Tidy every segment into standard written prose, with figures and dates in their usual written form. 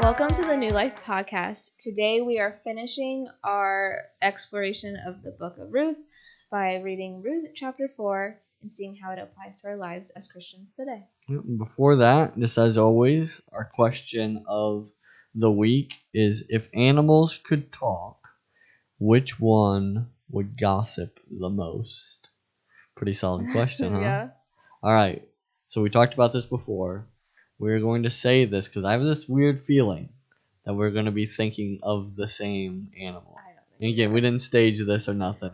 Welcome to the New Life Podcast. Today we are finishing our exploration of the book of Ruth by reading Ruth chapter 4 and seeing how it applies to our lives as Christians today. Before that, just as always, our question of the week is, if animals could talk, which one would gossip the most? Pretty solid question, huh? Yeah. All right. So we talked about this before. We're going to say this because I have this weird feeling that we're going to be thinking of the same animal. And again, we didn't stage this or nothing.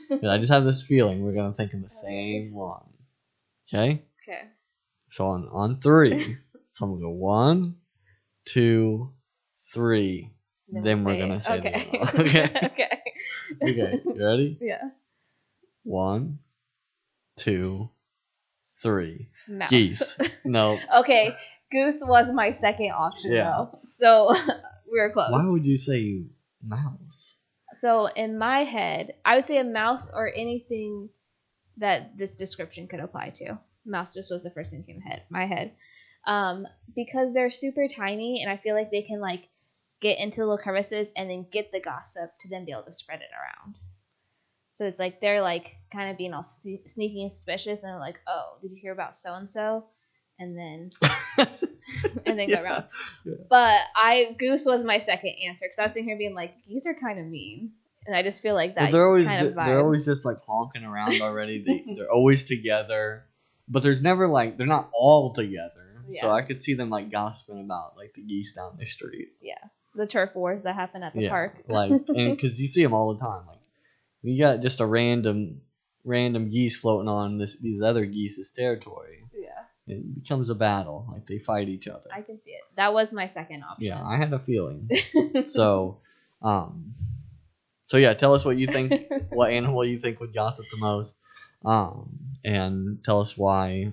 But I just have this feeling we're going to think of the same one. Okay? Okay. So on three. So I'm going to go 1, 2, 3. Then we're going to say okay. the animal. Okay? Okay. Okay. You ready? Yeah. 1, 2, 3. Mouse. Geese. No. Okay. Goose was my second option, Yeah. though. So we were close. Why would you say mouse? So in my head, I would say a mouse or anything that this description could apply to. Mouse just was the first thing that came to my head. Because they're super tiny, and I feel like they can like get into little crevices and then get the gossip to then be able to spread it around. So it's like they're like kind of being all sneaky and suspicious, and they're like, "Oh, did you hear about so and so?" And then go around. Yeah. But Goose was my second answer because I was sitting here being like, geese are kind of mean, and I just feel like that. Well, they're always just like honking around already. They're always together, but there's never like they're not all together. Yeah. So I could see them like gossiping about like the geese down the street. Yeah, the turf wars that happen at the park. Like, and because you see them all the time. Like you got just a random geese floating on these other geese's territory. Yeah. It becomes a battle. Like they fight each other. I can see it. That was my second option. Yeah, I had a feeling. So yeah, tell us what you think. What animal you think would gossip the most, and tell us why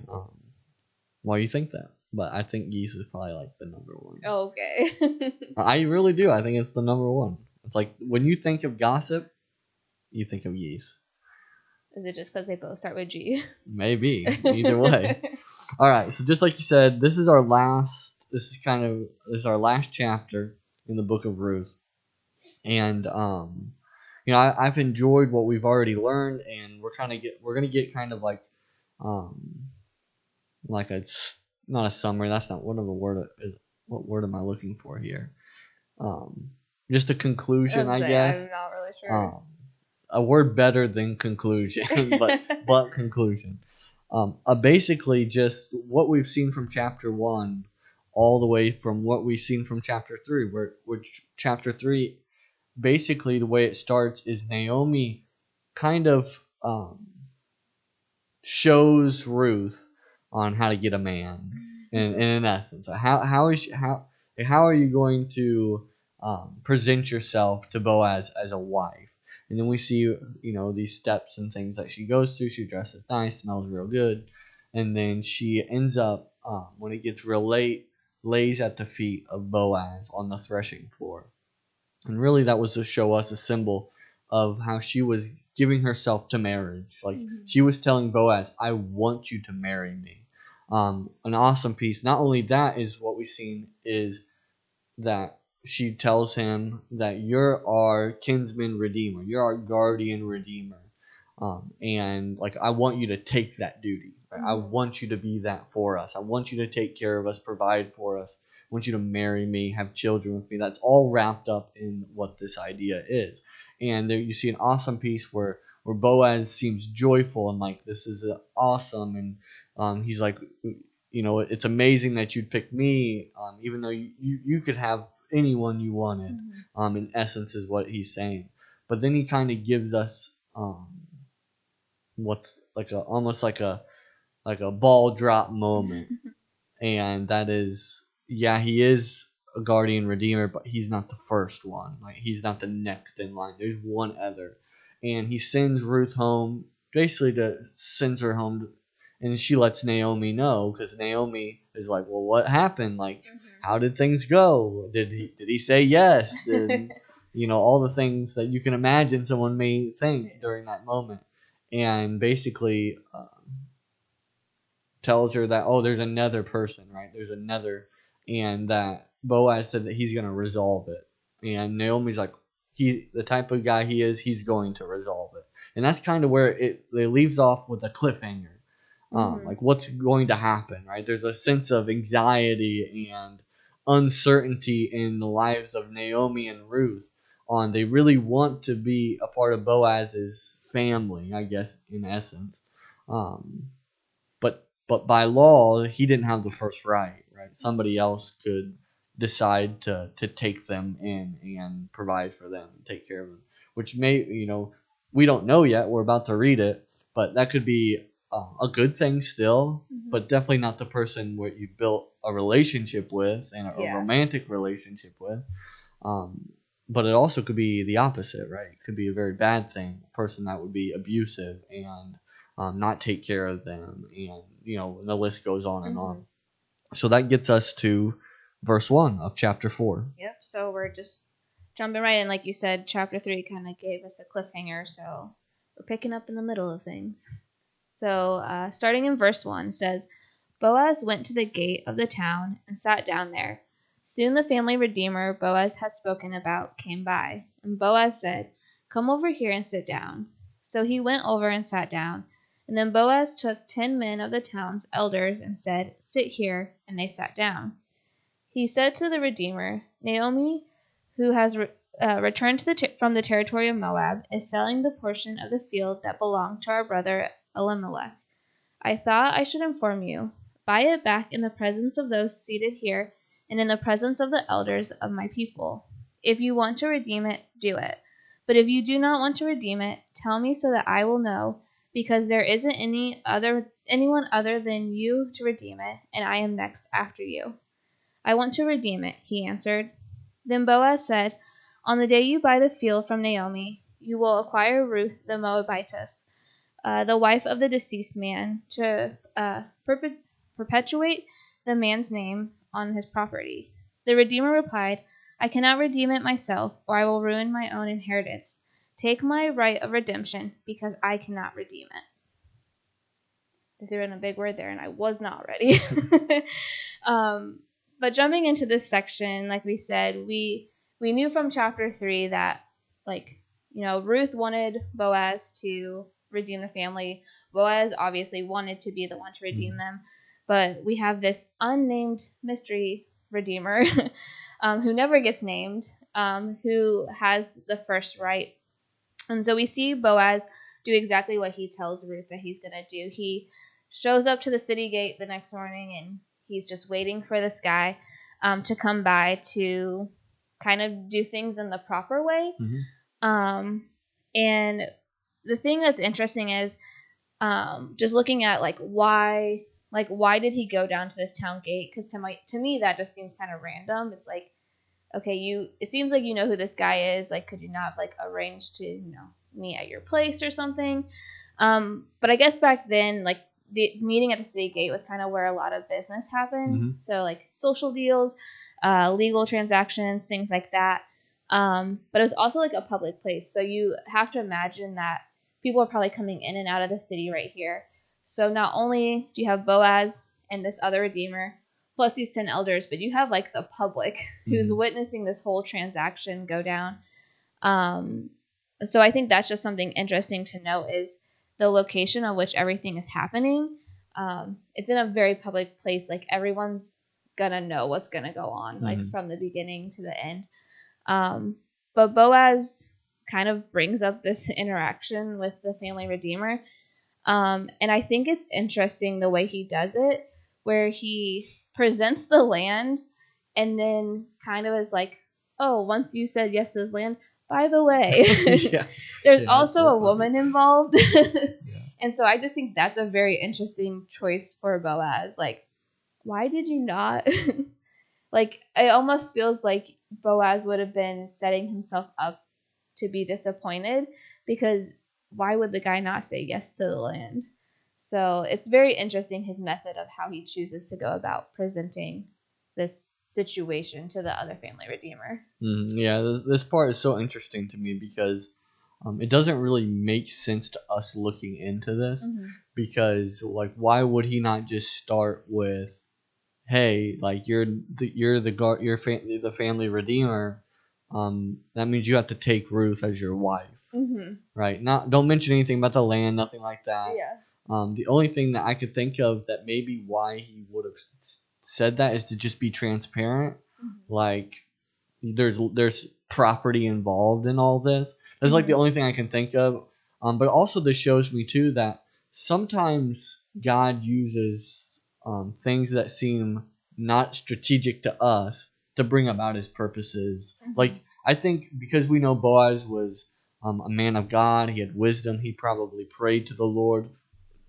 you think that. But I think geese is probably like the number one. Oh, okay. I really do. I think it's the number one. It's like when you think of gossip, you think of geese. Is it just because they both start with G? Maybe. Either way. All right. So just like you said, this is our last chapter in the book of Ruth, and I've enjoyed what we've already learned, and we're gonna get kind of like not a summary. That's not what word am I looking for here? Just a conclusion, I guess. I'm not really sure. A word better than conclusion, but conclusion. Basically just what we've seen from chapter 1 all the way from what we've seen from chapter 3, which chapter 3, basically the way it starts is Naomi kind of shows Ruth on how to get a man, in essence. So how are you going to present yourself to Boaz as a wife? And then we see, these steps and things that she goes through. She dresses nice, smells real good. And then she ends up, when it gets real late, lays at the feet of Boaz on the threshing floor. And really that was to show us a symbol of how she was giving herself to marriage. Like she was telling Boaz, I want you to marry me. An awesome piece. Not only that is what we've seen is that she tells him that you're our kinsman redeemer. You're our guardian redeemer. And like, I want you to take that duty. Right? I want you to be that for us. I want you to take care of us, provide for us. I want you to marry me, have children with me. That's all wrapped up in what this idea is. And there you see an awesome piece where Boaz seems joyful and like, this is awesome. And he's like, it's amazing that you'd pick me, even though you could have anyone you wanted. In essence is what he's saying. But then he kind of gives us what's like almost like a ball drop moment. And that is, he is a guardian redeemer, but he's not the first one. Like he's not the next in line. There's one other. And he sends Ruth home, basically sends her home, and she lets Naomi know, because Naomi is like, well, what happened? Like, how did things go? Did he say yes? Did, all the things that you can imagine someone may think during that moment. And basically tells her that, oh, there's another person, right? There's another, and that Boaz said that he's going to resolve it. And Naomi's like, the type of guy he is, he's going to resolve it. And that's kind of where it leaves off with a cliffhanger. Like what's going to happen, right? There's a sense of anxiety and uncertainty in the lives of Naomi and Ruth. They really want to be a part of Boaz's family, I guess, in essence. But by law, he didn't have the first right? Somebody else could decide to take them in and provide for them, take care of them, which we don't know yet. We're about to read it, but that could be a good thing still, but definitely not the person where you built a relationship with and a romantic relationship with. But it also could be the opposite, right? It could be a very bad thing, a person that would be abusive and not take care of them, and the list goes on and on. So that gets us to verse 1 of chapter 4. Yep. So we're just jumping right in, like you said. Chapter 3 kind of gave us a cliffhanger, so we're picking up in the middle of things. So starting in verse 1 says, Boaz went to the gate of the town and sat down there. Soon the family redeemer Boaz had spoken about came by, and Boaz said, Come over here and sit down. So he went over and sat down. And then Boaz took 10 men of the town's elders and said, Sit here, and they sat down. He said to the Redeemer, Naomi, who has returned from the territory of Moab, is selling the portion of the field that belonged to our brother Elimelech. I thought I should inform you. Buy it back in the presence of those seated here and in the presence of the elders of my people. If you want to redeem it, do it. But if you do not want to redeem it, tell me so that I will know, because there isn't anyone other than you to redeem it, and I am next after you. I want to redeem it, he answered. Then Boaz said, On the day you buy the field from Naomi, you will acquire Ruth the Moabitess, the wife of the deceased man, to perpetuate the man's name on his property. The Redeemer replied, I cannot redeem it myself, or I will ruin my own inheritance. Take my right of redemption, because I cannot redeem it. I threw in a big word there, and I was not ready. But jumping into this section, like we said, we knew from chapter 3 that, Ruth wanted Boaz to redeem the family. Boaz obviously wanted to be the one to redeem them. But we have this unnamed mystery redeemer who never gets named, who has the first right. And so we see Boaz do exactly what he tells Ruth that he's going to do. He shows up to the city gate the next morning, and he's just waiting for this guy to come by to kind of do things in the proper way. And the thing that's interesting is just looking at why did he go down to this town gate? Because to me that just seems kind of random. It's like, okay, it seems like you know who this guy is. Could you not arrange to meet at your place or something? But I guess back then the meeting at the city gate was kind of where a lot of business happened. So social deals, legal transactions, things like that. But it was also a public place. So you have to imagine that people are probably coming in and out of the city right here. So not only do you have Boaz and this other redeemer, plus these 10 elders, but you have the public who's witnessing this whole transaction go down. So I think that's just something interesting to note is the location on which everything is happening. It's in a very public place. Everyone's gonna know what's gonna go on, from the beginning to the end. But Boaz kind of brings up this interaction with the family redeemer. And I think it's interesting the way he does it, where he presents the land and then kind of is oh, once you said yes to this land, by the way, there's also a woman involved. And so I just think that's a very interesting choice for Boaz. Why did you not? It almost feels like Boaz would have been setting himself up to be disappointed, because why would the guy not say yes to the land? So it's very interesting, his method of how he chooses to go about presenting this situation to the other family redeemer. This part is so interesting to me because it doesn't really make sense to us looking into this, because why would he not just start with, hey, like the family redeemer. That means you have to take Ruth as your wife, right? Not don't mention anything about the land, nothing like that. Yeah. The only thing that I could think of that maybe why he would have said that is to just be transparent. Like there's property involved in all this. That's like the only thing I can think of. But also this shows me too that sometimes God uses things that seem not strategic to us to bring about His purposes. Like I think because we know Boaz was a man of God, he had wisdom. He probably prayed to the Lord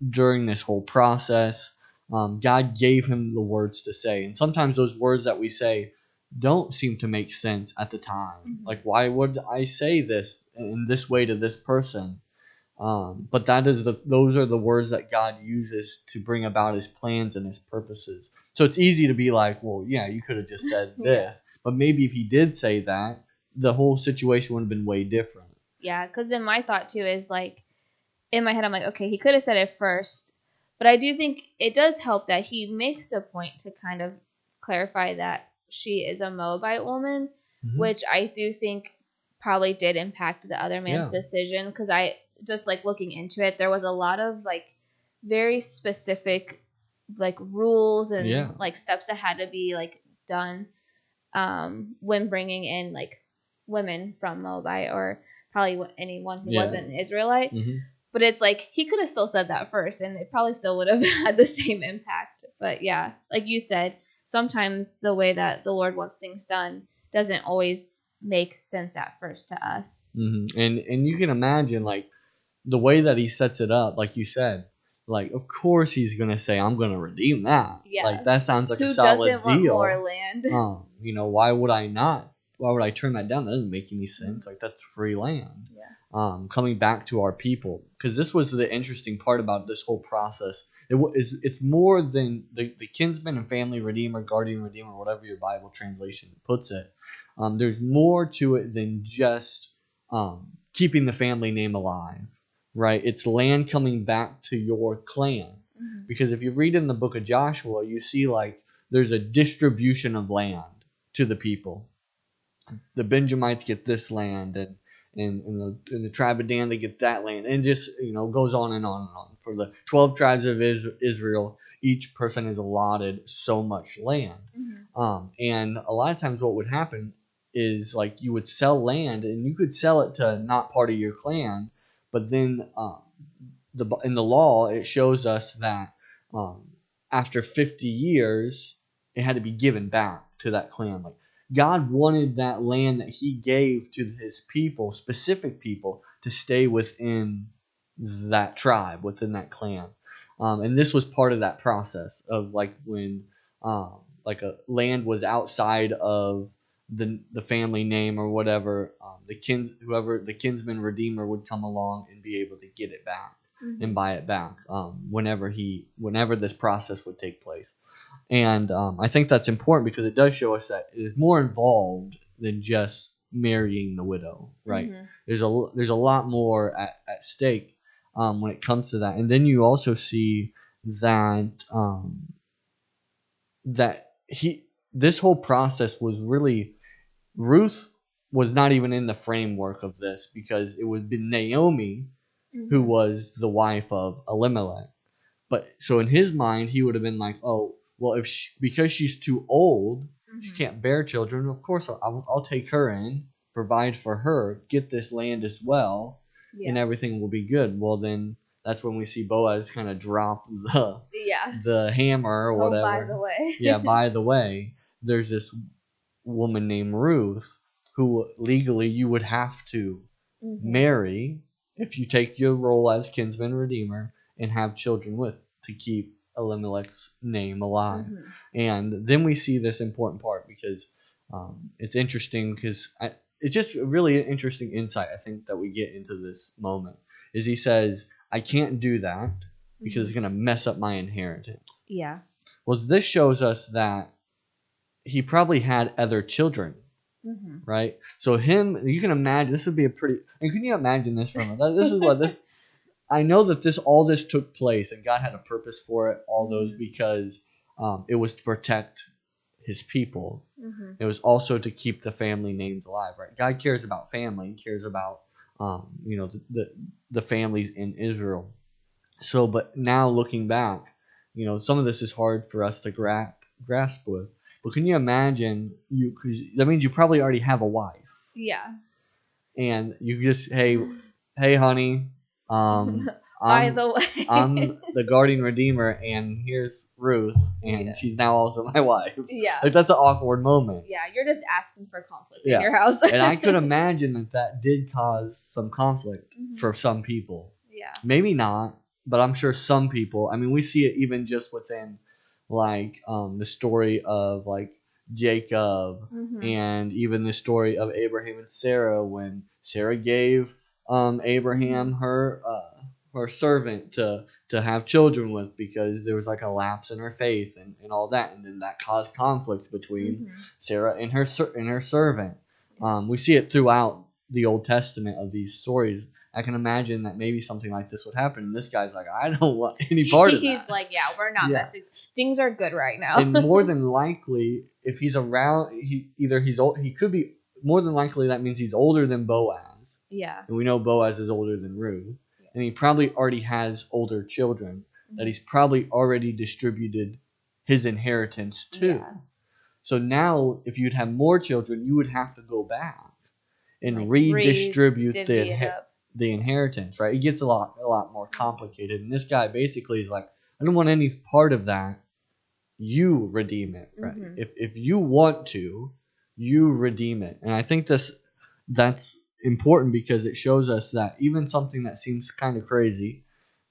during this whole process. God gave him the words to say. And sometimes those words that we say don't seem to make sense at the time. Like, why would I say this in this way to this person? But those are the words that God uses to bring about His plans and His purposes. So it's easy to be like, well, yeah, you could have just said this. But maybe if he did say that, the whole situation would have been way different. Yeah, because then my thought too is like, in my head, I'm like, okay, he could have said it first. But I do think it does help that he makes a point to kind of clarify that she is a Moabite woman, which I do think probably did impact the other man's decision. Because I just like looking into it, there was a lot of like very specific like rules and like steps that had to be like done when bringing in like women from Moabite or probably anyone who wasn't an Israelite. But it's like he could have still said that first, and it probably still would have had the same impact. But yeah, like you said, sometimes the way that the Lord wants things done doesn't always make sense at first to us. And you can imagine like the way that he sets it up, like you said, like of course he's gonna say, "I'm gonna redeem that." Yeah, like that sounds like who a solid doesn't want deal. more land? Why would I not? Why would I turn that down? That doesn't make any sense. Like that's free land. Coming back to our people, because this was the interesting part about this whole process. It's more than the kinsman and family redeemer, guardian redeemer, whatever your Bible translation puts it. There's more to it than just keeping the family name alive, right? It's land coming back to your clan. Because if you read in the book of Joshua, you see like there's a distribution of land to the people. The Benjamites get this land, and the tribe of Dan, they get that land, and just goes on and on and on. For the 12 tribes of Israel, each person is allotted so much land. And a lot of times what would happen is like you would sell land, and you could sell it to not part of your clan, but then in the law it shows us that after 50 years it had to be given back to that clan. Like God wanted that land that He gave to His people, specific people, to stay within that tribe, within that clan. And this was part of that process of like when like a land was outside of the family name or whatever, the kinsman redeemer would come along and be able to get it back and buy it back whenever this process would take place. And I think that's important because it does show us that it is more involved than just marrying the widow, right? There's a lot more at stake when it comes to that. And then you also see that this whole process was really, Ruth was not even in the framework of this because it would be Naomi who was the wife of Elimelech. But so in his mind, he would have been like, oh, well, because she's too old, she can't bear children, of course I'll take her in, provide for her, get this land as well, and everything will be good. Well, then that's when we see Boaz kind of drop the hammer or whatever. By the way. By the way, there's this woman named Ruth who legally you would have to marry if you take your role as kinsman redeemer and have children with to keep Elimelech's name alive. And then we see this important part because it's interesting because it's just really an interesting insight I think that we get into this moment is he says, I can't do that because it's going to mess up my inheritance. Well, this shows us that he probably had other children, right? So you can imagine, this would be and can you imagine this from this is what this, I know that all this took place and God had a purpose for it, all those, because it was to protect his people. Mm-hmm. It was also to keep the family names alive, right? God cares about family. He cares about the families in Israel. So, but now looking back, some of this is hard for us to grasp with. But can you imagine because that means you probably already have a wife, Yeah. and you just hey honey, um, By I'm the way. I'm the guardian redeemer, and here's Ruth, and Yeah. she's now also my wife. Yeah. Like that's an awkward moment. Yeah, you're just asking for conflict in Yeah. your house. And I could imagine that did cause some conflict Mhm. for some people. Yeah. Maybe not, but I'm sure some people. I mean, we see it even just within like the story of like Jacob, Mm-hmm. and even the story of Abraham and Sarah when Sarah gave Abraham her servant to have children with because there was like a lapse in her faith and all that, and then that caused conflict between Mm-hmm. Sarah and her servant. We see it throughout the Old Testament of these stories. I can imagine that maybe something like this would happen, and this guy's like, I don't want any part of that. He's like, yeah, we're not Yeah. messing. Things are good right now. And more than likely, if he's around, he's old. He could be more than likely. That means he's older than Boaz, Yeah. and we know Boaz is older than Ruth, and he probably already has older children that Mm-hmm. he's probably already distributed his inheritance to. Yeah. So now, if you'd have more children, you would have to go back and Like, redistribute divvy it up. the inheritance, right? It gets a lot more complicated. And this guy basically is like, I don't want any part of that. You redeem it, right? Mhm. If you want to, you redeem it. And I think that's important because it shows us that even something that seems kind of crazy,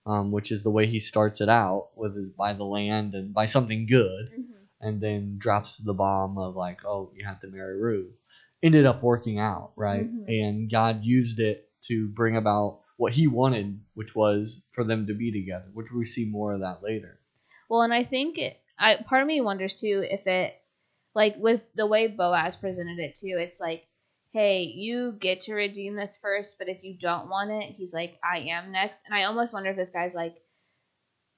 which is the way he starts it out, with by the land and by something good, Mhm. and then drops the bomb of like, oh, you have to marry Ruth, ended up working out, right? Mhm. And God used it to bring about what he wanted, which was for them to be together, which we see more of that later. Well, and I think part of me wonders too if it, like with the way Boaz presented it too, it's like, hey, you get to redeem this first, but if you don't want it, he's like, I am next. And I almost wonder if this guy's like,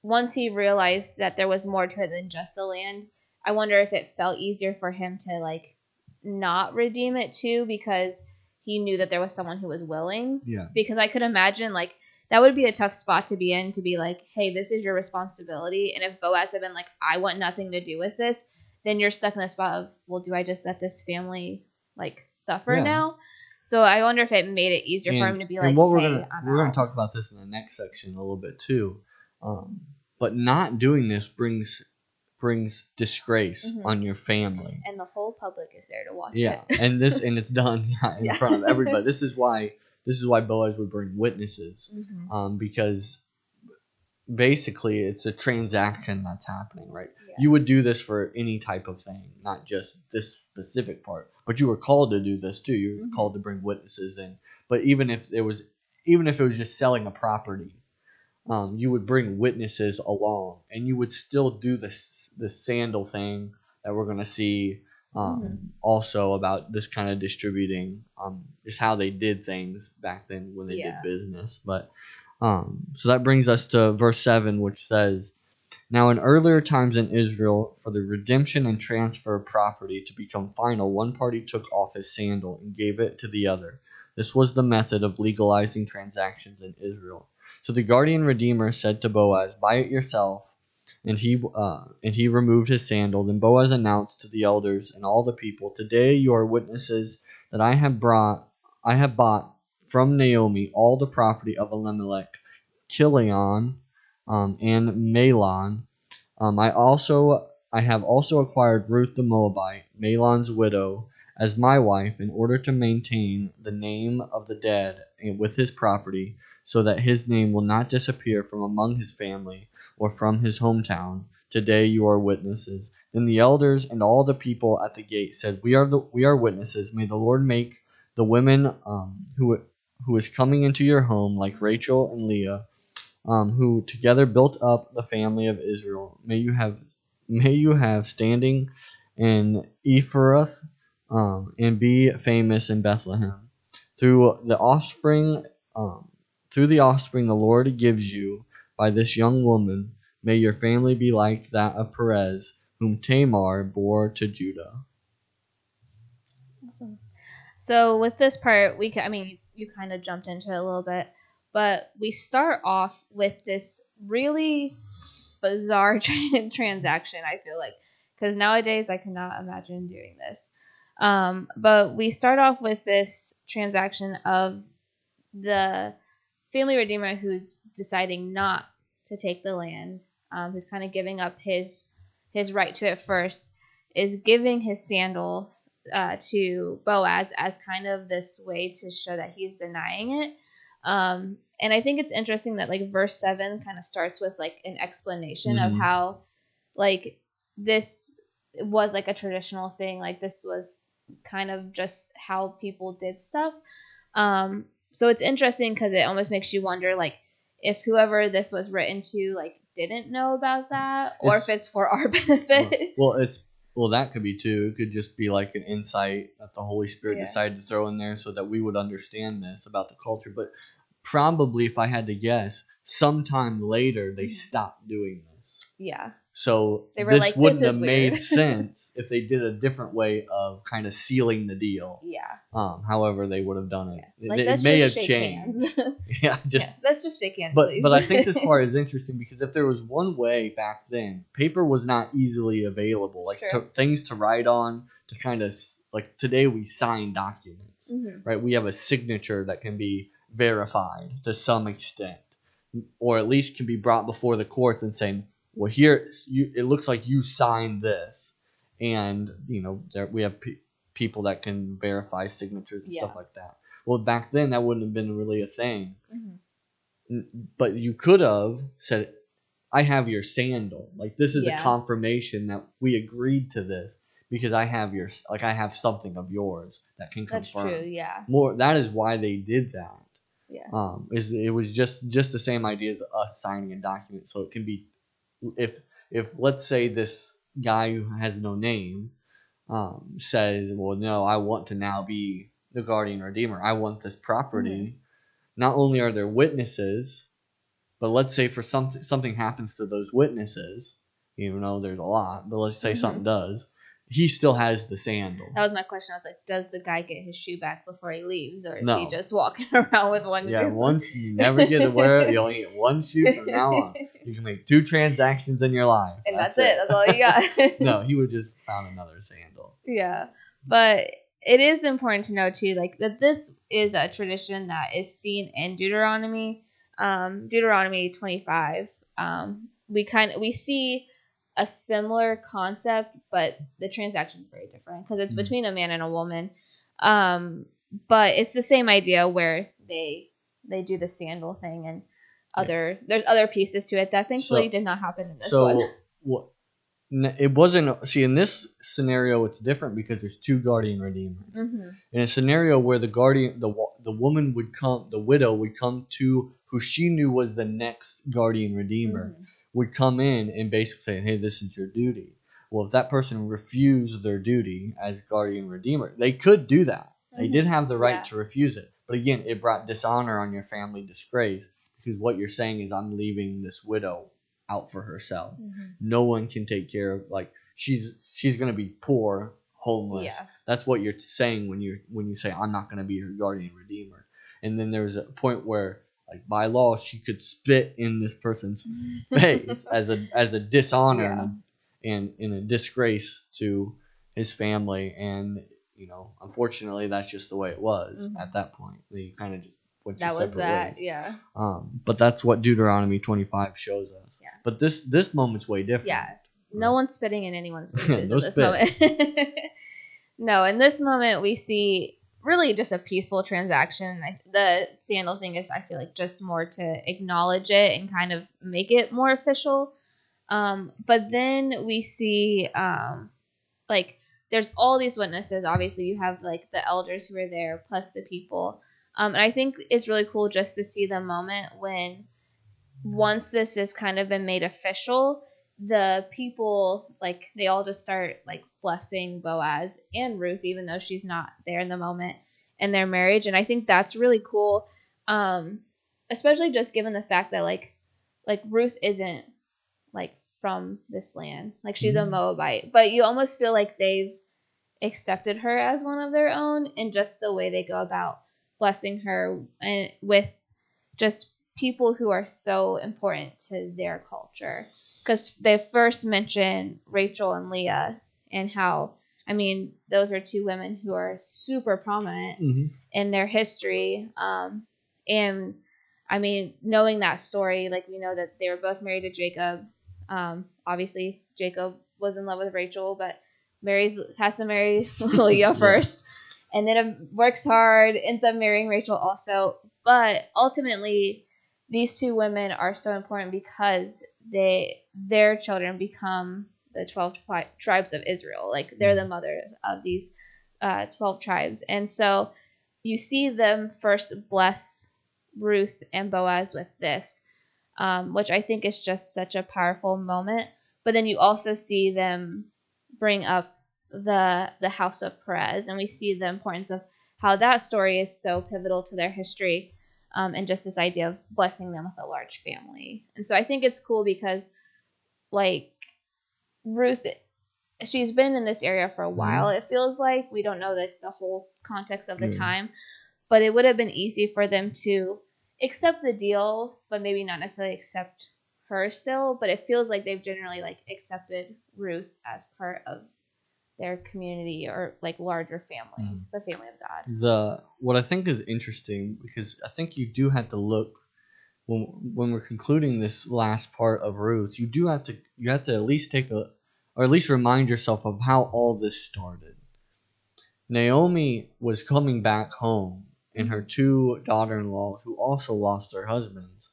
once he realized that there was more to it than just the land, I wonder if it felt easier for him to like not redeem it too because he knew that there was someone who was willing. Yeah. Because I could imagine like that would be a tough spot to be in, to be like, hey, this is your responsibility. And if Boaz had been like, I want nothing to do with this, then you're stuck in the spot of, well, do I just let this family like suffer now? So I wonder if it made it easier for him to be like, what hey, we're gonna talk about this in the next section a little bit too. But not doing this brings disgrace on your family. And the whole public is there to watch it. Yeah, and it's done in front of everybody. This is why Boaz would bring witnesses, because basically it's a transaction that's happening, right? Yeah. You would do this for any type of thing, not just this specific part. But you were called to do this too. You were called to bring witnesses in. But even if it was just selling a property, you would bring witnesses along, and you would still do this sandal thing that we're going to see also about this kind of distributing, just how they did things back then when they did business. But so that brings us to verse 7, which says, now in earlier times in Israel, for the redemption and transfer of property to become final, one party took off his sandal and gave it to the other. This was the method of legalizing transactions in Israel. So the guardian redeemer said to Boaz, buy it yourself. And he removed his sandal. Then Boaz announced to the elders and all the people, today you are witnesses that I have bought from Naomi all the property of Elimelech, Chilion, and Mahlon. I have also acquired Ruth the Moabite, Mahlon's widow, as my wife, in order to maintain the name of the dead with his property, so that his name will not disappear from among his family or from his hometown. Today you are witnesses. Then the elders and all the people at the gate said, we are witnesses. May the Lord make the women who is coming into your home like Rachel and Leah, who together built up the family of Israel. May you have standing in Ephrath, and be famous in Bethlehem. Through the offspring the Lord gives you by this young woman, may your family be like that of Perez, whom Tamar bore to Judah. Awesome. So with this part, you kind of jumped into it a little bit, but we start off with this really bizarre transaction. I feel like, because nowadays I cannot imagine doing this. But we start off with this transaction of the family redeemer who's deciding not to take the land, who's kind of giving up his right to it first, is giving his sandals to Boaz as kind of this way to show that he's denying it. And I think it's interesting that like verse 7 kind of starts with like an explanation of how like this was like a traditional thing, like this was kind of just how people did stuff. So it's interesting because it almost makes you wonder like if whoever this was written to like didn't know about that, or if it's for our benefit. Well, that could be too. It could just be like an insight that the Holy Spirit decided to throw in there so that we would understand this about the culture. But probably, if I had to guess, sometime later they stopped doing this. Yeah. So they were this like, wouldn't this have weird. made sense if they did a different way of kind of sealing the deal. Yeah. However they would have done it. Like, it may have changed. Let's just shake hands, please. But I think this part is interesting because if there was one way back then, paper was not easily available. Like things to write on, to kind of like today we sign documents, right? We have a signature that can be verified to some extent, or at least can be brought before the courts and saying, well, here it looks like you signed this, and we have people that can verify signatures and stuff like that. Well, back then that wouldn't have been really a thing. But you could have said, I have your sandal. Like, this is a confirmation that we agreed to this because I have something of yours that can confirm. That's true, yeah. That is why they did that. Yeah. It was just the same idea as us signing a document, so it can be, if let's say this guy who has no name says, well, no, I want to now be the guardian redeemer. I want this property. Not only are there witnesses, but let's say for something happens to those witnesses, even though there's a lot, but let's say something does, he still has the sandal. That was my question. I was like, does the guy get his shoe back before he leaves, or is he just walking around with one shoe? Yeah, you never get to wear it. You only get one shoe from now on. You can make 2 transactions in your life. And that's it. That's all you got. No, he would just found another sandal. Yeah. But it is important to know too, like that this is a tradition that is seen in Deuteronomy. Deuteronomy 25. We see a similar concept, but the transaction is very different because it's between a man and a woman. But it's the same idea where they do the sandal thing, and there's other pieces to it that thankfully did not happen in this one. It wasn't. See, in this scenario, it's different because there's 2 guardian redeemers. In a scenario where the woman would come, the widow would come to who she knew was the next guardian redeemer, would come in and basically say, hey, this is your duty. Well, if that person refused their duty as guardian redeemer, they could do that. They did have the right to refuse it. But again, it brought dishonor on your family, disgrace, because what you're saying is, I'm leaving this widow out for herself. No one can take care of, like, she's going to be poor, homeless. That's what you're saying when you say, I'm not going to be her guardian redeemer. And then there was a point where, like, by law, she could spit in this person's face as a dishonor and a disgrace to his family. And unfortunately, that's just the way it was at that point. They kind of just went your separate ways. But that's what Deuteronomy 25 shows us. But this moment's way different. No one's spitting in anyone's faces in this moment. No, in this moment we see really just a peaceful transaction. The sandal thing is, I feel like, just more to acknowledge it and kind of make it more official. But then we see like there's all these witnesses. Obviously, you have like the elders who are there plus the people. And I think it's really cool just to see the moment when, once this has kind of been made official, the people, like, they all just start like blessing Boaz and Ruth, even though she's not there in the moment, in their marriage. And I think that's really cool, especially just given the fact that like Ruth isn't like from this land. Like she's a Moabite, but you almost feel like they've accepted her as one of their own, and just the way they go about blessing her and with just people who are so important to their culture. Because they first mention Rachel and Leah, and how, I mean, those are two women who are super prominent in their history. And I mean, knowing that story, like we know that they were both married to Jacob. Obviously, Jacob was in love with Rachel, but has to marry Leah first, and then works hard, ends up marrying Rachel also. But ultimately, these two women are so important because their children become the 12 tribes of Israel. Like they're the mothers of these 12 tribes, and so you see them first bless Ruth and Boaz with this, which I think is just such a powerful moment. But then you also see them bring up the house of Perez, and we see the importance of how that story is so pivotal to their history, and just this idea of blessing them with a large family. And so I think it's cool because, like, Ruth, she's been in this area for a while. It feels like we don't know the whole context of the time, but it would have been easy for them to accept the deal, but maybe not necessarily accept her still. But it feels like they've generally like accepted Ruth as part of their community or like larger family, the family of God. What I think is interesting, because I think you do have to look when we're concluding this last part of Ruth, you have to at least or at least remind yourself of how all this started. Naomi was coming back home, and her two daughter-in-laws, who also lost their husbands,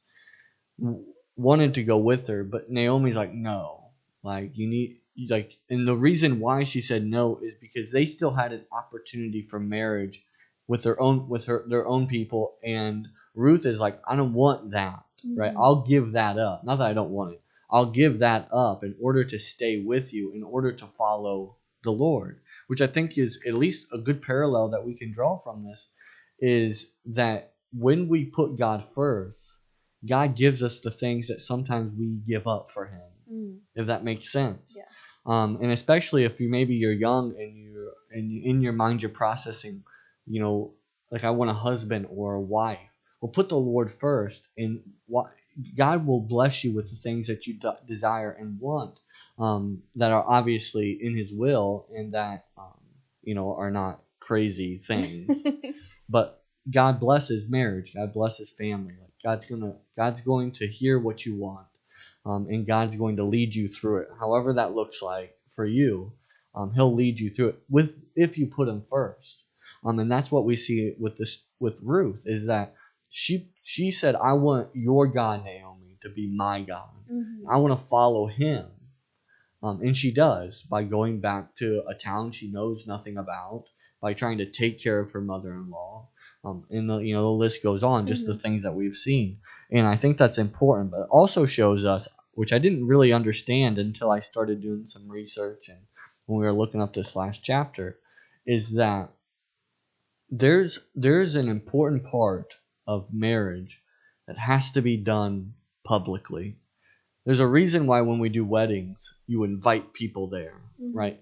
wanted to go with her, but Naomi's like, no, like you need, like, and the reason why she said no is because they still had an opportunity for marriage with their own people, and Ruth is like, I don't want that, right? I'll give that up. Not that I don't want it. I'll give that up in order to stay with you, in order to follow the Lord, which I think is at least a good parallel that we can draw from this, is that when we put God first, God gives us the things that sometimes we give up for Him, if that makes sense. Yeah. And especially if you're young and in your mind you're processing, like, I want a husband or a wife. Well, put the Lord first, and God will bless you with the things that you desire and want, that are obviously in His will, and that are not crazy things. But God blesses marriage. God blesses family. Like God's going to hear what you want, and God's going to lead you through it, however that looks like for you. He'll lead you through it if you put Him first. And that's what we see with Ruth, is that she said, I want your God, Naomi, to be my God. I want to follow Him. And she does, by going back to a town she knows nothing about, by trying to take care of her mother-in-law. And the list goes on, just the things that we've seen. And I think that's important, but it also shows us, which I didn't really understand until I started doing some research and when we were looking up this last chapter, is that there's an important part of marriage that has to be done publicly. There's a reason why when we do weddings, you invite people there, right?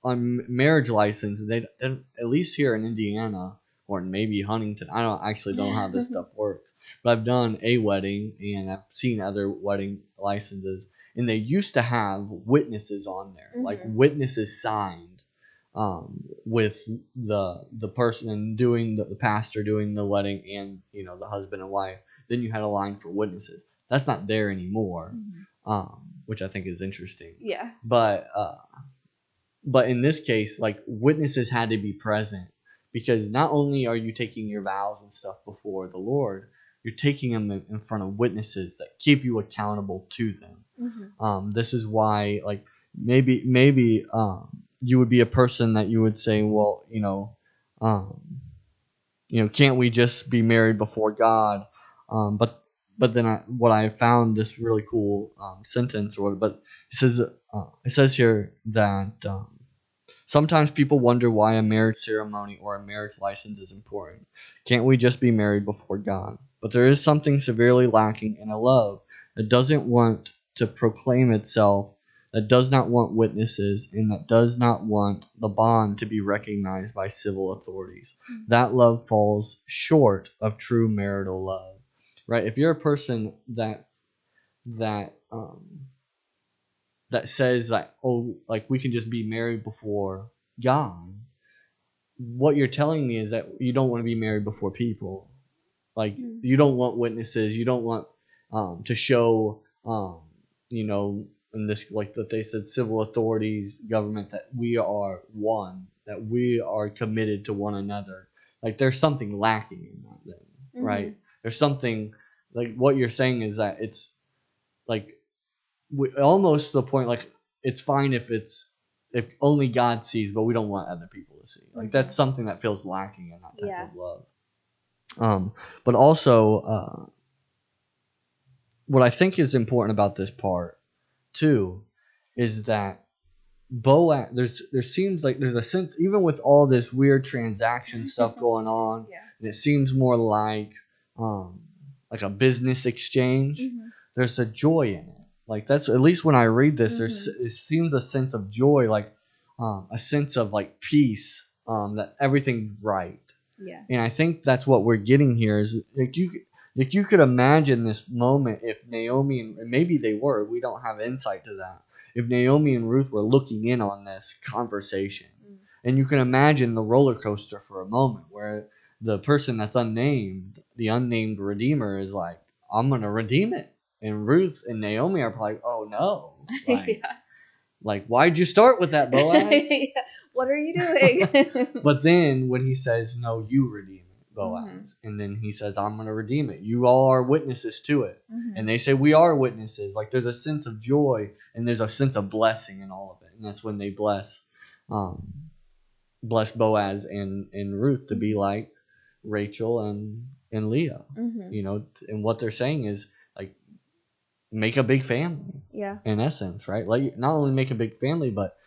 On marriage license, they at least here in Indiana, or maybe Huntington, I don't know how this stuff works, but I've done a wedding and I've seen other wedding licenses, and they used to have witnesses on there, like witnesses signed, with the person doing the pastor doing the wedding, and the husband and wife. Then you had a line for witnesses. That's not there anymore, which I think is interesting. Yeah. But in this case, like, witnesses had to be present, because not only are you taking your vows and stuff before the Lord, you're taking them in front of witnesses that keep you accountable to them. This is why, like, maybe you would be a person that you would say, well, can't we just be married before God? But then what I found this really cool sentence, but it says here that sometimes people wonder why a marriage ceremony or a marriage license is important. Can't we just be married before God? But there is something severely lacking in a love that doesn't want to proclaim itself, that does not want witnesses, and that does not want the bond to be recognized by civil authorities. That love falls short of true marital love, right? If you're a person that says like, oh, like we can just be married before God, what you're telling me is that you don't want to be married before people. Like you don't want witnesses. You don't want to show, in this, like that they said, civil authorities, government, that we are one, that we are committed to one another. Like there's something lacking in that, then, right? There's something, like what you're saying is that it's like almost to the point, like it's fine if only God sees, but we don't want other people to see. Like that's something that feels lacking in that type of love. But also, what I think is important about this part too is that Boaz, there seems like there's a sense, even with all this weird transaction stuff going on, and it seems more like a business exchange. There's a joy in it. Like that's, at least when I read this, it seems a sense of joy, like a sense of like peace, that everything's right. Yeah. And I think that's what we're getting here is like you could imagine this moment if Naomi and maybe they were, we don't have insight to that, if Naomi and Ruth were looking in on this conversation. And you can imagine the roller coaster for a moment where the person that's unnamed, the unnamed redeemer, is like, I'm going to redeem it. And Ruth and Naomi are probably like, oh no. Like, like why'd you start with that, Boaz? What are you doing? But then when he says, no, you redeem it, Boaz. And then he says, I'm going to redeem it. You all are witnesses to it. And they say, we are witnesses. Like there's a sense of joy and there's a sense of blessing in all of it. And that's when they bless Boaz and Ruth to be like Rachel and Leah. And what they're saying is like, make a big family. Yeah. In essence, right? Like not only make a big family, but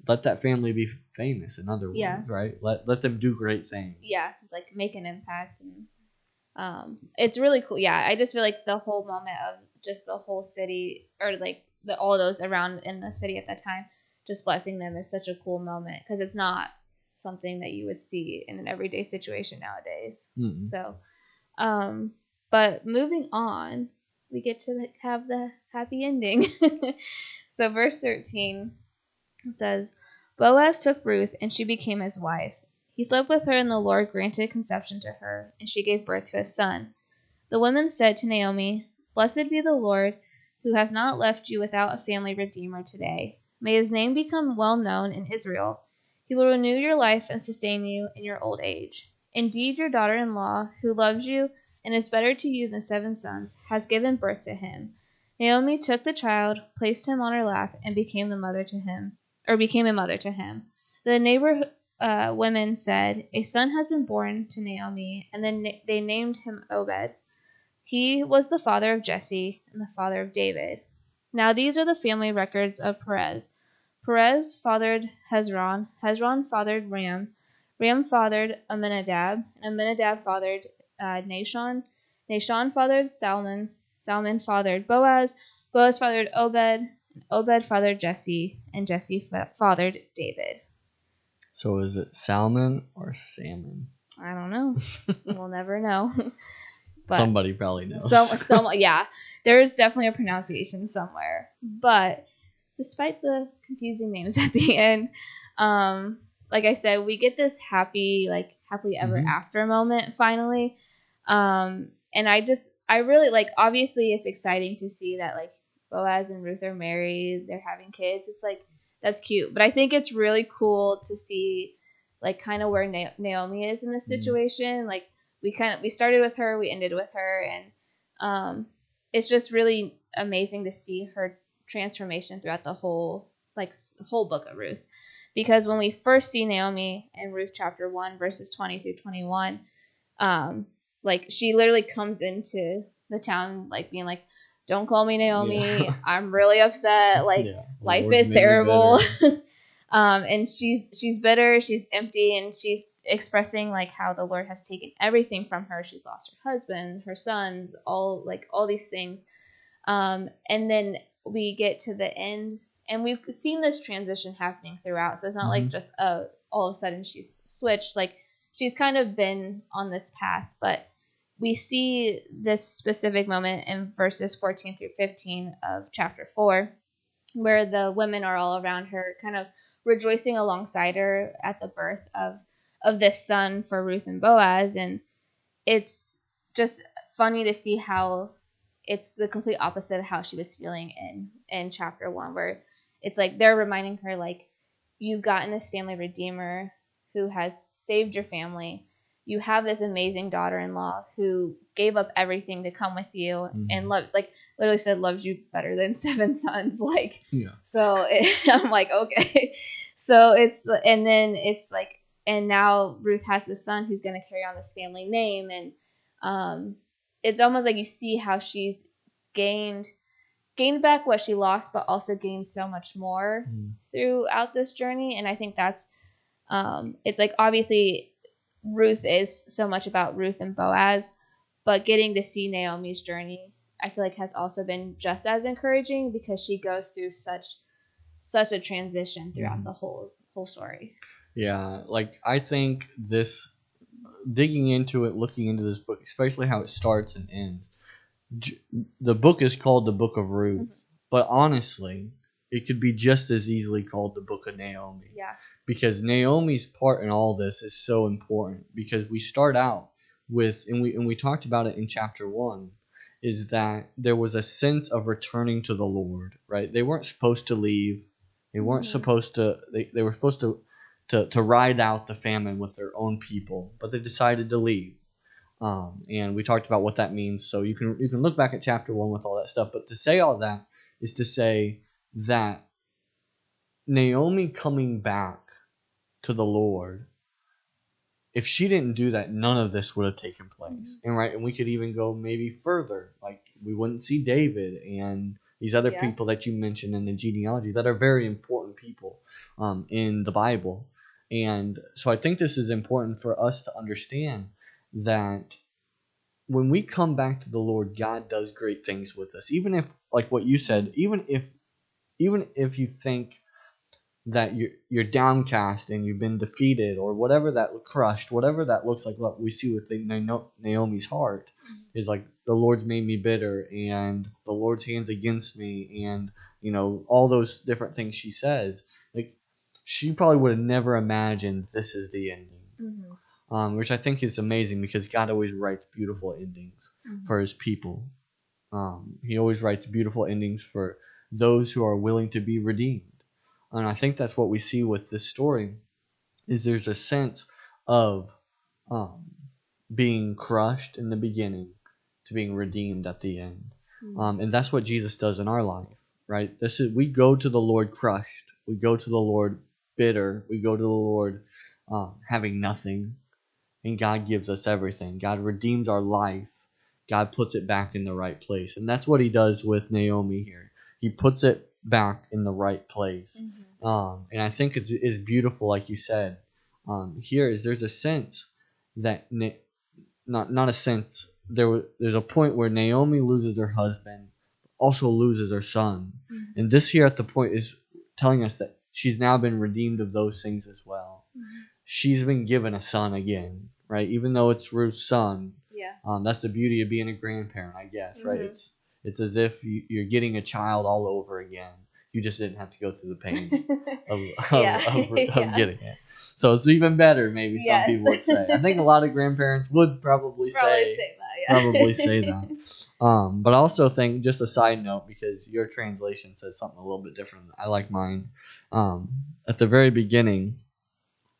let that family be famous. In other words, right? Let them do great things. Yeah, it's like make an impact, and it's really cool. Yeah, I just feel like the whole moment of just the whole city, or like all those around in the city at that time, just blessing them is such a cool moment because it's not something that you would see in an everyday situation nowadays. So, but moving on, we get to have the happy ending. So verse 13 says, Boaz took Ruth, and she became his wife. He slept with her, and the Lord granted conception to her, and she gave birth to a son. The women said to Naomi, Blessed be the Lord, who has not left you without a family redeemer today. May his name become well known in Israel. He will renew your life and sustain you in your old age. Indeed, your daughter-in-law, who loves you and is better to you than 7 sons, has given birth to him. Naomi took the child, placed him on her lap, and became a mother to him. The neighbor women said, A son has been born to Naomi, and then they named him Obed. He was the father of Jesse and the father of David. Now these are the family records of Perez. Perez fathered Hezron. Hezron fathered Ram. Ram fathered Amminadab. Amminadab fathered Nahshon. Nahshon fathered Salmon. Salmon fathered Boaz. Boaz fathered Obed. Obed fathered Jesse. And Jesse fathered David. So is it salmon or salmon? I don't know. We'll never know. But somebody probably knows. Yeah, there is definitely a pronunciation somewhere. But despite the confusing names at the end, like I said, we get this happily ever after moment finally. And I really like, obviously it's exciting to see that like Boaz and Ruth are married, they're having kids. It's like, that's cute. But I think it's really cool to see like kind of where Naomi is in this situation. Like we started with her, we ended with her, and it's just really amazing to see her transformation throughout the whole book of Ruth. Because when we first see Naomi in Ruth chapter 1 verses 20 through 21, like she literally comes into the town like being like, don't call me Naomi. Yeah. I'm really upset. Like life is terrible. And she's bitter. She's empty, and she's expressing like how the Lord has taken everything from her. She's lost her husband, her sons, all these things. And then we get to the end, and we've seen this transition happening throughout. So it's not like just all of a sudden she's switched. Like, she's kind of been on this path, but we see this specific moment in verses 14 through 15 of chapter 4, where the women are all around her, kind of rejoicing alongside her at the birth of this son for Ruth and Boaz. And it's just funny to see how it's the complete opposite of how she was feeling in chapter 1, where it's like they're reminding her, like, you've gotten this family redeemer who has saved your family. You have this amazing daughter-in-law who gave up everything to come with you and literally said loves you better than 7 sons. Like, so I'm like, okay. So and then it's like, and now Ruth has this son who's going to carry on this family name. And it's almost like you see how she's gained back what she lost, but also gained so much more throughout this journey. And I think that's, it's like, obviously Ruth is so much about Ruth and Boaz, but getting to see Naomi's journey, I feel like, has also been just as encouraging, because she goes through such a transition throughout the whole story. Yeah, like, I think this, digging into it, looking into this book, especially how it starts and ends, the book is called the Book of Ruth, but honestly, it could be just as easily called the Book of Naomi. Yeah. Because Naomi's part in all this is so important, because we start out with, and we talked about it in chapter 1, is that there was a sense of returning to the Lord, right? They weren't supposed to leave. They weren't supposed to, they were supposed to ride out the famine with their own people, but they decided to leave. And we talked about what that means. So you can look back at chapter 1 with all that stuff. But to say all that is to say that Naomi coming back to the Lord, if she didn't do that, none of this would have taken place. And we could even go maybe further. Like, we wouldn't see David and these other people that you mentioned in the genealogy that are very important people in the Bible. And so I think this is important for us to understand, that when we come back to the Lord, God does great things with us. Even if, like what you said, even if you think that you're downcast and you've been defeated, or whatever that crushed, whatever that looks like, what we see with Naomi's heart is like, the Lord's made me bitter, and the Lord's hand's against me, and all those different things she says. Like, she probably would have never imagined this is the ending. Which I think is amazing, because God always writes beautiful endings for his people. He always writes beautiful endings for those who are willing to be redeemed. And I think that's what we see with this story, is there's a sense of being crushed in the beginning to being redeemed at the end. And that's what Jesus does in our life, right? We go to the Lord crushed. We go to the Lord bitter. We go to the Lord having nothing. And God gives us everything. God redeems our life. God puts it back in the right place. And that's what he does with Naomi here. He puts it back in the right place. And I think it's beautiful, like you said. There's a sense that, not a sense, there's a point where Naomi loses her husband, also loses her son. And this here at the point is telling us that she's now been redeemed of those things as well. She's been given a son again, right? Even though it's Ruth's son. That's the beauty of being a grandparent, I guess, right? It's as if you're getting a child all over again. You just didn't have to go through the pain of getting it. So it's even better, maybe some people would say. I think a lot of grandparents would probably say that. But I also think, just a side note, because your translation says something a little bit different. I like mine. At the very beginning,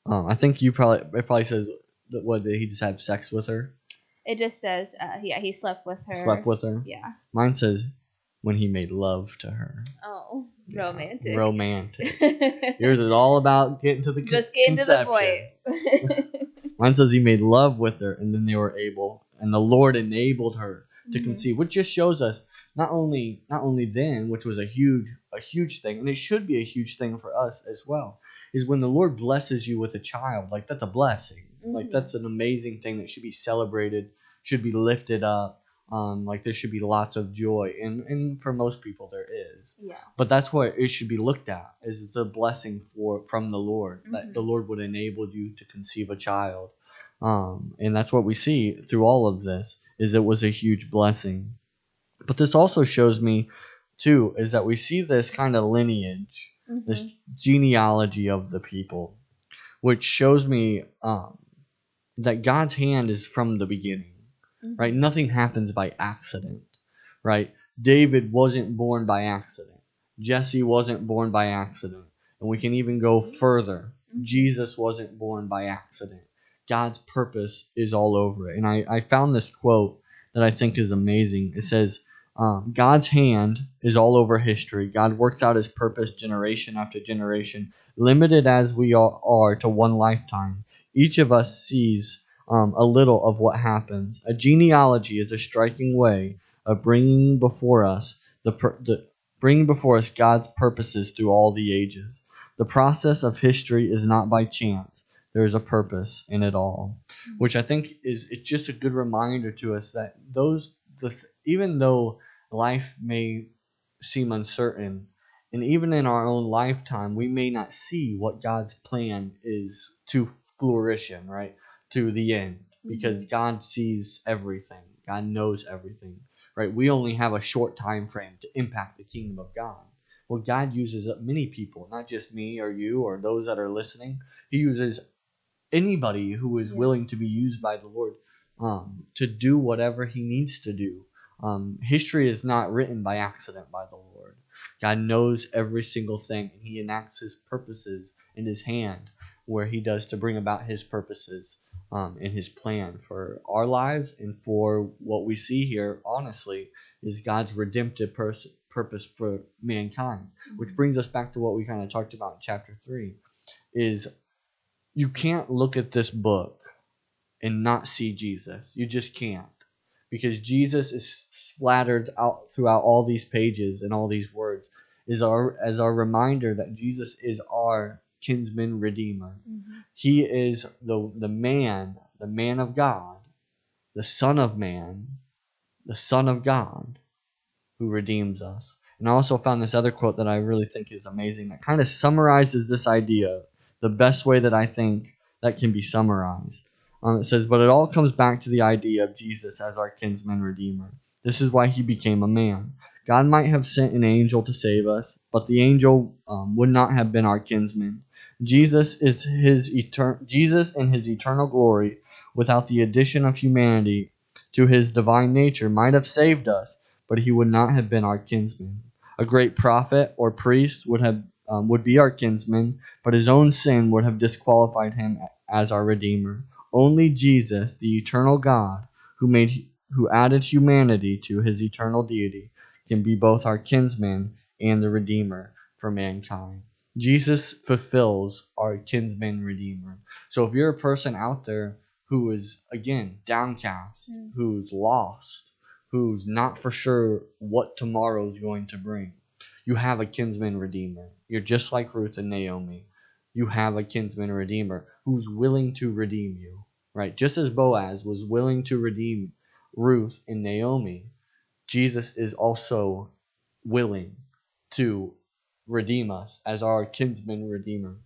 I think it probably says, did he just have sex with her? It just says, he slept with her. Slept with her? Yeah. Mine says, when he made love to her. Oh, yeah, romantic. Romantic. Yours is all about getting to the just getting conception. To the point. Mine says he made love with her, and then they were able, and the Lord enabled her to conceive, which just shows us not only then, which was a huge thing, and it should be a huge thing for us as well, is when the Lord blesses you with a child, like, that's a blessing. Like, that's an amazing thing that should be celebrated, should be lifted up. Like there should be lots of joy, and for most people there is. Yeah. But that's what it should be looked at, is the blessing from the Lord, that the Lord would enable you to conceive a child. And that's what we see through all of this, is it was a huge blessing. But this also shows me too, is that we see this kind of lineage, this genealogy of the people, which shows me that God's hand is from the beginning, right? Nothing happens by accident, right? David wasn't born by accident. Jesse wasn't born by accident. And we can even go further. Jesus wasn't born by accident. God's purpose is all over it. And I found this quote that I think is amazing. It says, God's hand is all over history. God works out his purpose generation after generation, limited as we are to one lifetime. Each of us sees a little of what happens. A genealogy is a striking way of bringing before us bringing before us God's purposes through all the ages. The process of history is not by chance. There is a purpose in it all, which I think it's just a good reminder to us that even though life may seem uncertain, and even in our own lifetime, we may not see what God's plan is to fruition, right? To the end, because God sees everything. God knows everything, right? We only have a short time frame to impact the kingdom of God. Well, God uses many people, not just me or you or those that are listening. He uses anybody who is willing to be used by the Lord to do whatever he needs to do. History is not written by accident by the Lord. God knows every single thing, and he enacts his purposes in his hand, where he does to bring about his purposes in his plan for our lives, and for what we see here, honestly, is God's redemptive purpose for mankind. Which brings us back to what we kind of talked about in chapter 3, is you can't look at this book and not see Jesus. You just can't. Because Jesus is splattered out throughout all these pages and all these words as our reminder that Jesus is our kinsman redeemer. He is the man of God, the Son of Man, the Son of God, who redeems us. And I also found this other quote that I really think is amazing that kind of summarizes this idea the best way that I think that can be summarized. It says, but it all comes back to the idea of Jesus as our kinsman redeemer. This is why he became a man. God might have sent an angel to save us, but the angel would not have been our kinsman. Jesus in his eternal glory, without the addition of humanity to his divine nature, might have saved us, but he would not have been our kinsman. A great prophet or priest would be our kinsman, but his own sin would have disqualified him as our redeemer. Only Jesus, the eternal God, who added humanity to his eternal deity, can be both our kinsman and the redeemer for mankind. Jesus fulfills our kinsman redeemer. So if you're a person out there who is, again, downcast, who's lost, who's not for sure what tomorrow is going to bring, you have a kinsman redeemer. You're just like Ruth and Naomi. You have a kinsman redeemer who's willing to redeem you, right? Just as Boaz was willing to redeem Ruth and Naomi, Jesus is also willing to redeem us as our kinsman redeemer.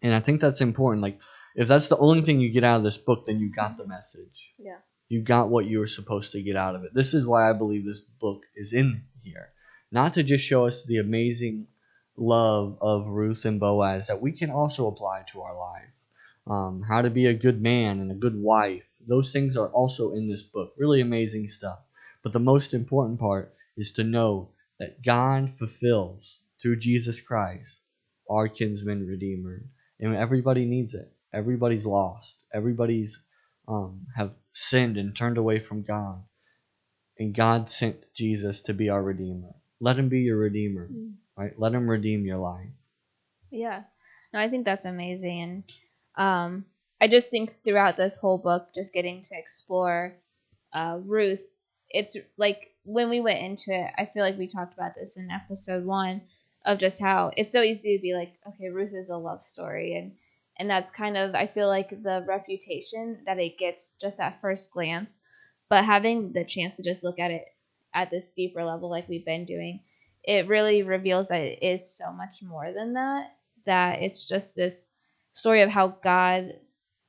And I think that's important. Like, if that's the only thing you get out of this book, then you got the message. Yeah. You got what you were supposed to get out of it. This is why I believe this book is in here. Not to just show us the amazing love of Ruth and Boaz that we can also apply to our life. How to be a good man and a good wife. Those things are also in this book. Really amazing stuff. But the most important part is to know that God fulfills, through Jesus Christ, our kinsman redeemer. And everybody needs it. Everybody's lost. Everybody's have sinned and turned away from God. And God sent Jesus to be our redeemer. Let him be your redeemer, right? Let him redeem your life. Yeah. No, I think that's amazing. And I just think throughout this whole book, just getting to explore Ruth, it's like when we went into it, I feel like we talked about this in episode 1 of just how it's so easy to be like, okay, Ruth is a love story. And that's kind of, I feel like, the reputation that it gets just at first glance. But having the chance to just look at it at this deeper level, like we've been doing, it really reveals that it is so much more than that. That it's just this story of how God,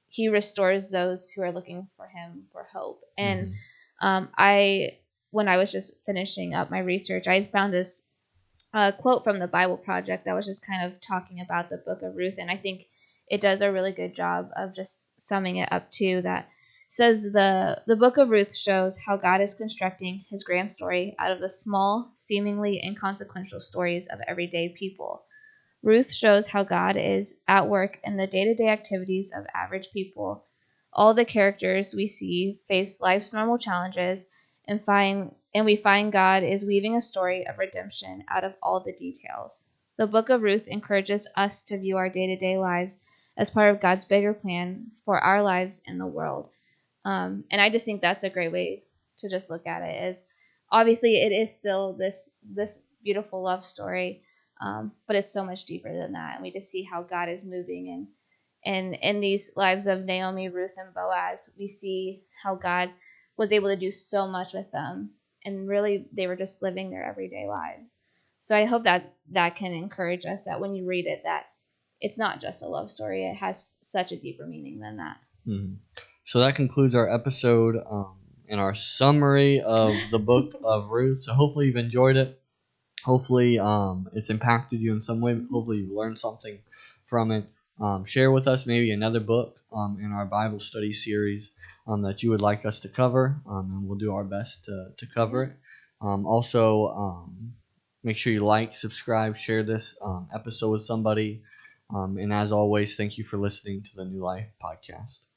he restores those who are looking for him for hope. And I, when I was just finishing up my research, I found this quote from the Bible Project that was just kind of talking about the book of Ruth, and I think it does a really good job of just summing it up too. That says the book of Ruth shows how God is constructing his grand story out of the small, seemingly inconsequential stories of everyday people. Ruth shows how God is at work in the day-to-day activities of average people. All the characters we see face life's normal challenges and we find God is weaving a story of redemption out of all the details. The book of Ruth encourages us to view our day-to-day lives as part of God's bigger plan for our lives in the world. And I just think that's a great way to just look at it. Is obviously it is still this beautiful love story, but it's so much deeper than that. And we just see how God is moving, and in these lives of Naomi, Ruth, and Boaz, we see how God was able to do so much with them, and really they were just living their everyday lives. So I hope that that can encourage us, that when you read it, that it's not just a love story. It has such a deeper meaning than that. Mm-hmm. So that concludes our episode and our summary of the book of Ruth. So hopefully you've enjoyed it. Hopefully it's impacted you in some way. Hopefully you learned something from it. Share with us maybe another book in our Bible study series that you would like us to cover, and we'll do our best to cover it. Also, make sure you like, subscribe, share this episode with somebody. And as always, thank you for listening to the New Life Podcast.